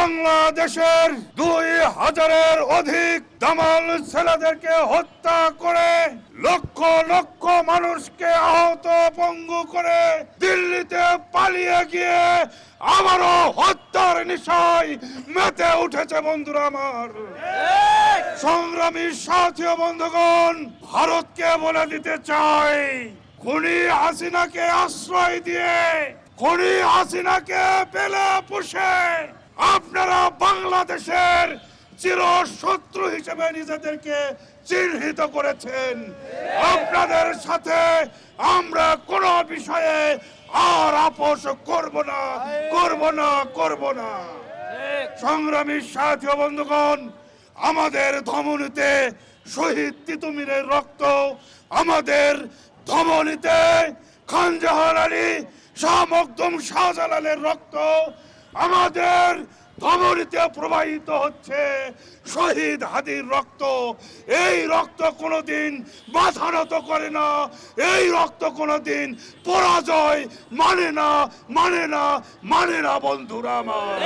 বাংলাদেশের 2000-এর অধিক দামাল ছেলেদেরকে হত্যা করে লক্ষ লক্ষ মানুষকে আহত পঙ্গু করে দিল্লিতে পালিয়ে গিয়ে আবারও হত্যার নেশায় মেতে উঠেছে বন্ধুরা আমার। সংগ্রামী সাথী ও বন্ধুগণ, ভারতকে বলে দিতে চাই, খুনি হাসিনাকে আশ্রয় দিয়ে, খুনি হাসিনাকে পেলে পুষে আপনারা বাংলাদেশের চিরশত্রু হিসেবে নিজেদেরকে চিহ্নিত করেছেন। আপনাদের সাথে আমরা কোনো বিষয়ে আর আপোষ করব না, করব না, করব না। সংগ্রামী সাথী ও বন্ধুগণ, আমাদের ধমনীতে শহীদ তিতুমিরের রক্ত, আমাদের ধমনীতে খান জাহান আলী, শাহ মখদুম শাহজালালের রক্ত, আমাদের ধমনীতে প্রবাহিত হচ্ছে শহীদ হাদির রক্ত। এই রক্ত কোনোদিন মাথা নত করে না, এই রক্ত কোনোদিন পরাজয় মানে না, মানে না, মানে না বন্ধুরা আমার।